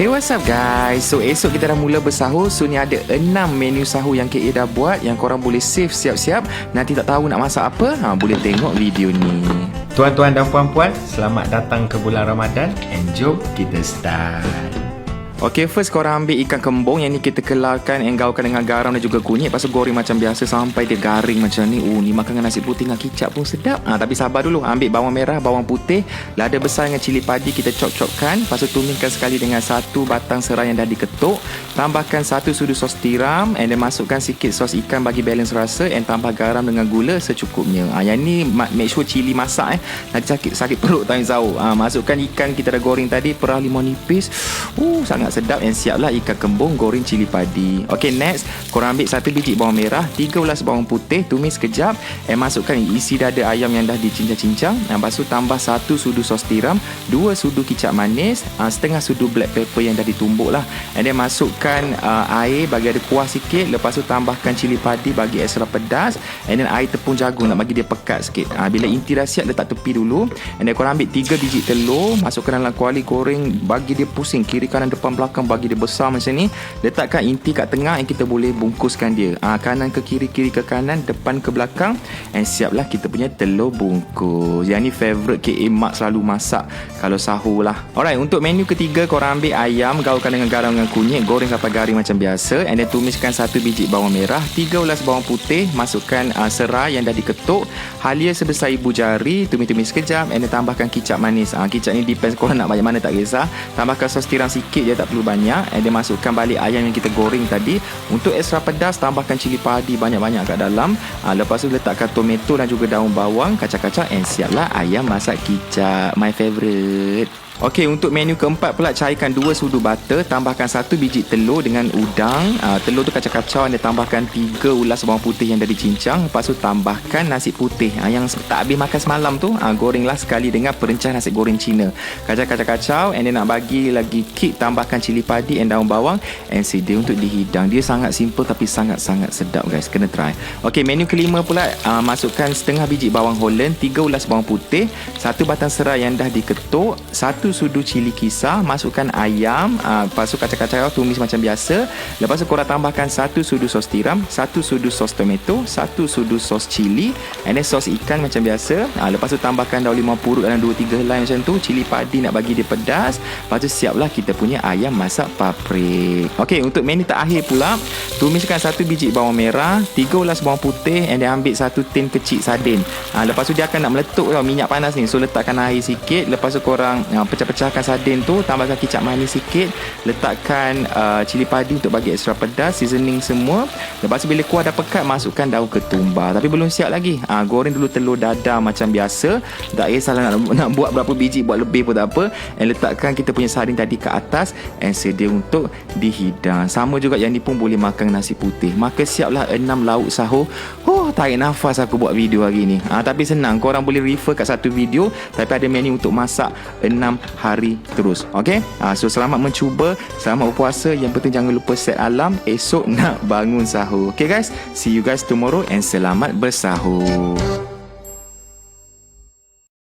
Hey, what's up guys? So esok kita dah mula bersahur. So ni ada 6 menu sahur yang KA dah buat, yang korang boleh save siap-siap. Nanti tak tahu nak masak apa, boleh tengok video ni. Tuan-tuan dan puan-puan, selamat datang ke bulan Ramadan. And jom kita start. Okay, first korang ambil ikan kembung. Yang ni kita kelarkan, engaukan dengan garam dan juga kunyit. Lepas tu goreng macam biasa sampai dia garing macam ni. Ni makan dengan nasi putih dengan kicap pun sedap. Tapi sabar dulu. Ambil bawang merah, bawang putih, lada besar dengan cili padi kita chop-chopkan. Lepas tu tumiskan sekali dengan 1 batang serai yang dah diketuk. Tambahkan 1 sudu sos tiram. And then masukkan sikit sos ikan bagi balance rasa. And tambah garam dengan gula secukupnya. Yang ni make sure cili masak. Nanti sakit perut time sahur. Masukkan ikan kita dah goreng tadi. Perah limau nipis. Sangat sedap. And siaplah ikan kembung goreng cili padi. Okay, next korang ambil 1 biji bawang merah, 3 ulas bawang putih, tumis sekejap. And masukkan isi dada ayam yang dah dicincang-cincang. Lepas tu tambah 1 sudu sos tiram, 2 sudu kicap manis, setengah sudu black pepper yang dah ditumbuk lah. And then masukkan air bagi ada kuah sikit. Lepas tu tambahkan cili padi bagi extra pedas. And then air tepung jagung nak bagi dia pekat sikit. Bila inti dah siap, letak tepi dulu. And then korang ambil 3 biji telur, masukkan dalam kuali goreng bagi dia pusing kiri kanan depan belakang, bagi dia besar macam ni. Letakkan inti kat tengah, yang kita boleh bungkuskan dia kanan ke kiri, kiri ke kanan, depan ke belakang. And siaplah kita punya telur bungkus. Yang ni favourite KA Mak selalu masak kalau sahur lah. Alright, untuk menu ketiga korang ambil ayam, gaulkan dengan garam dengan kunyit, goreng sampai garing macam biasa. And then tumiskan 1 biji bawang merah, 3 ulas bawang putih, masukkan serai yang dah diketuk, halia sebesar ibu jari, tumis-tumis sekejap. And then tambahkan kicap manis. Kicap ni depends korang nak banyak mana, tak kisah. Tambahkan sos tiram sikit je, tak perlu banyak. And then masukkan balik ayam yang kita goreng tadi. Untuk extra pedas, tambahkan cili padi banyak-banyak kat dalam. Lepas tu letakkan tomato dan juga daun bawang, kacang-kacang. And siaplah ayam masak kicap, my favourite. Okey, untuk menu keempat pula, cairkan 2 sudu butter, tambahkan 1 biji telur dengan udang. Telur tu kacau-kacau, dan tambahkan 3 ulas bawang putih yang dah dicincang. Lepas tu tambahkan nasi putih yang tak habis makan semalam tu. Gorenglah sekali dengan perencah nasi goreng Cina. Kacau-kacau, and then nak bagi lagi kick, tambahkan cili padi and daun bawang. And sedia untuk dihidang. Dia sangat simple tapi sangat-sangat sedap guys, kena try. Okey, menu kelima pula, masukkan setengah biji bawang holland, 3 ulas bawang putih, 1 batang serai yang dah diketuk, 1 sudu cili kisar, masukkan ayam, lepas tu kacang-kacang tumis macam biasa. Lepas tu korang tambahkan 1 sudu sos tiram, 1 sudu sos tomato, 1 sudu sos cili, and then sos ikan macam biasa. Lepas tu tambahkan daun limau purut dalam 2-3 helai macam tu, cili padi nak bagi dia pedas. Lepas tu siaplah kita punya ayam masak paprik. Okey, untuk menu terakhir pula, tumiskan 1 biji bawang merah, 3 ulas bawang putih, and then ambil 1 tin kecil sardin. Lepas tu dia akan nak meletup tau, minyak panas ni. So letakkan air sikit. Lepas tu korang pecahkan sardin tu, tambahkan kicap manis sikit, letakkan cili padi untuk bagi extra pedas, seasoning semua. Lepas tu bila kuah dah pekat, masukkan daun ketumbar. Tapi belum siap lagi. Goreng dulu telur dadar macam biasa. Tak kisahlah nak buat berapa biji, buat lebih pun tak apa. And letakkan kita punya sardin tadi ke atas, and sedia untuk dihidang. Sama juga yang ni pun boleh makan nasi putih. Maka siaplah 6 lauk sahur. Tarik nafas aku buat video hari ni. Tapi senang, korang boleh refer kat satu video, tapi ada menu untuk masak 6 hari terus. Okay, so selamat mencuba, selamat berpuasa. Yang penting jangan lupa set alarm esok nak bangun sahur. Okay guys, see you guys tomorrow, and selamat bersahur.